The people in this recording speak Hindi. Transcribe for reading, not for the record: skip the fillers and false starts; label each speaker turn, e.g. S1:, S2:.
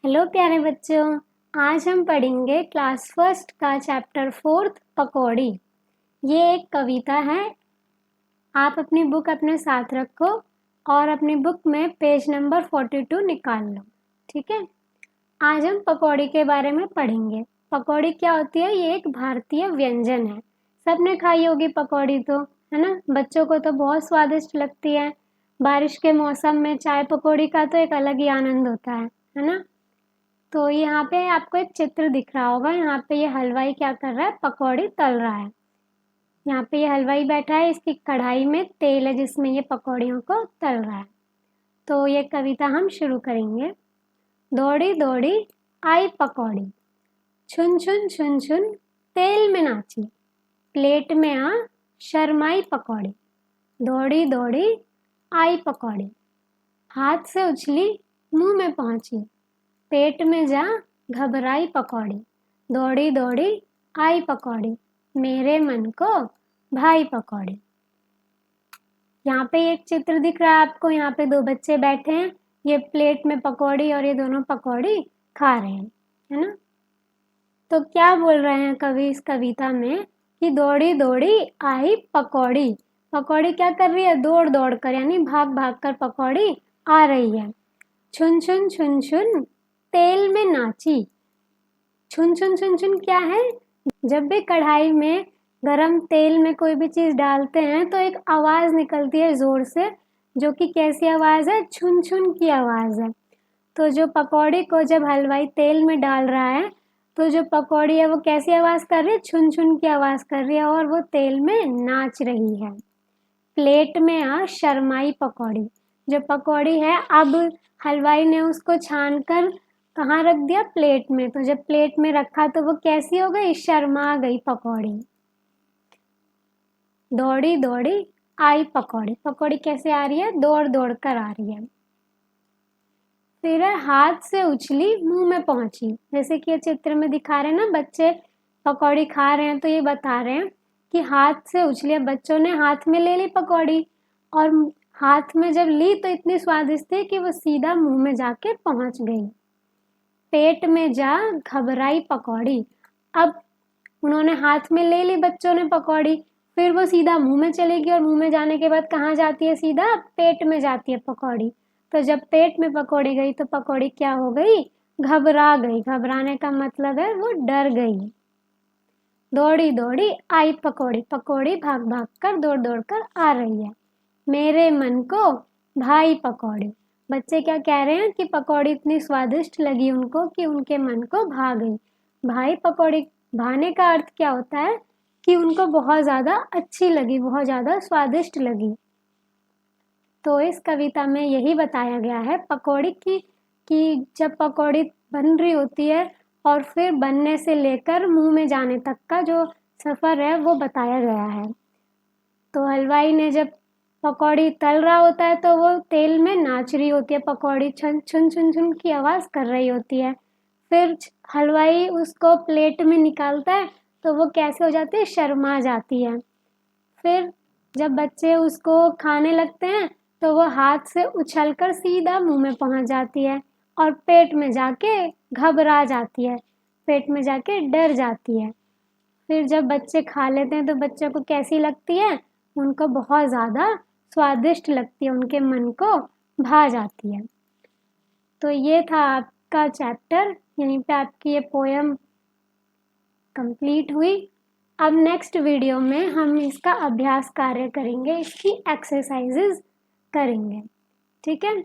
S1: हेलो प्यारे बच्चों, आज हम पढ़ेंगे क्लास फर्स्ट का चैप्टर 4 पकौड़ी। ये एक कविता है। आप अपनी बुक अपने साथ रखो और अपनी बुक में पेज नंबर 42 निकाल लो। ठीक है, आज हम पकौड़ी के बारे में पढ़ेंगे। पकौड़ी क्या होती है? ये एक भारतीय व्यंजन है। सबने खाई होगी पकौड़ी तो, है ना? बच्चों को तो बहुत स्वादिष्ट लगती है। बारिश के मौसम में चाय पकौड़ी का तो एक अलग ही आनंद होता है ना? तो यहाँ पे आपको एक चित्र दिख रहा होगा। यहाँ पे ये हलवाई क्या कर रहा है? पकौड़ी तल रहा है। यहाँ पे ये हलवाई बैठा है, इसकी कढ़ाई में तेल है जिसमें ये पकौड़ियों को तल रहा है। तो ये कविता हम शुरू करेंगे। दौड़ी दौड़ी आई पकौड़ी, छुन छुन छुन छुन तेल में नाची, प्लेट में आ शर्माई पकौड़ी। दौड़ी दौड़ी आई पकौड़ी, हाथ से उछली मुंह में पहुंची, पेट में जा घबराई पकौड़ी। दौड़ी दौड़ी आई पकौड़ी, मेरे मन को भाई पकौड़ी। यहाँ पे एक चित्र दिख रहा है आपको। यहाँ पे दो बच्चे बैठे हैं, ये प्लेट में पकौड़ी और ये दोनों पकौड़ी खा रहे हैं, है ना? तो क्या बोल रहे हैं कवि इस कविता में कि दौड़ी दौड़ी आई पकौड़ी। पकौड़ी क्या कर रही है? दौड़ दौड़ कर, यानी भाग भाग कर पकौड़ी आ रही है। छुन छुन छुन छुन तेल में नाची। छुन छुन छुन छुन क्या है? जब भी कढ़ाई में गरम तेल में कोई भी चीज डालते हैं तो एक आवाज निकलती है जोर से, जो कि कैसी आवाज है? छुन छुन की आवाज है। तो जो पकौड़ी को जब हलवाई तेल में डाल रहा है तो जो पकौड़ी है वो कैसी आवाज कर रही है? छुन छुन की आवाज कर रही है और वो तेल में नाच रही है। प्लेट में आ शर्माई पकौड़ी। जो पकौड़ी है, अब हलवाई ने उसको छान कर कहाँ रख दिया? प्लेट में। तो जब प्लेट में रखा तो वो कैसी हो गई? शर्मा गई पकौड़ी। दौड़ी दौड़ी आई पकौड़ी। पकौड़ी कैसे आ रही है? दौड़ दौड़ कर आ रही है। फिर हाथ से उछली मुंह में पहुंची। जैसे कि ये चित्र में दिखा रहे हैं ना, बच्चे पकौड़ी खा रहे हैं तो ये बता रहे हैं कि हाथ से उछली। बच्चों ने हाथ में ले ली पकौड़ी और हाथ में जब ली तो इतनी स्वादिष्ट थी कि वो सीधा मुंह में जाके पहुंच गई। पेट में जा घबराई पकौड़ी। अब उन्होंने हाथ में ले ली बच्चों ने पकौड़ी, फिर वो सीधा मुंह में चलेगी और मुंह में जाने के बाद कहाँ जाती है? सीधा पेट में जाती है पकौड़ी। तो जब पेट में पकौड़ी गई तो पकौड़ी क्या हो गई? घबरा गई। घबराने का मतलब है वो डर गई। दौड़ी दौड़ी आई पकौड़ी। पकौड़ी भाग भाग कर दौड़ दौड़ कर आ रही है। मेरे मन को भाई पकौड़ी। बच्चे क्या कह रहे हैं कि पकौड़ी इतनी स्वादिष्ट लगी उनको कि उनके मन को भा गई। भाई पकौड़ी, भाने का अर्थ क्या होता है? कि उनको बहुत ज़्यादा अच्छी लगी, बहुत ज़्यादा स्वादिष्ट लगी। तो इस कविता में यही बताया गया है पकौड़ी की, कि जब पकौड़ी बन रही होती है और फिर बनने से लेकर मुंह में जाने तक का जो सफ़र है वो बताया गया है। तो हलवाई ने जब पकौड़ी तल रहा होता है तो वो तेल में नाच रही होती है पकौड़ी, छन छुन छुन छुन की आवाज़ कर रही होती है। फिर हलवाई उसको प्लेट में निकालता है तो वो कैसे हो जाती है? शर्मा जाती है। फिर जब बच्चे उसको खाने लगते हैं तो वो हाथ से उछलकर सीधा मुंह में पहुंच जाती है और पेट में जाके घबरा जाती है, पेट में जाके डर जाती है। फिर जब बच्चे खा लेते हैं तो बच्चों को कैसी लगती है? उनको बहुत ज़्यादा स्वादिष्ट लगती है, उनके मन को भा जाती है। तो ये था आपका चैप्टर। यहीं पे आपकी ये पोयम कंप्लीट हुई। अब नेक्स्ट वीडियो में हम इसका अभ्यास कार्य करेंगे, इसकी एक्सरसाइजेज करेंगे। ठीक है?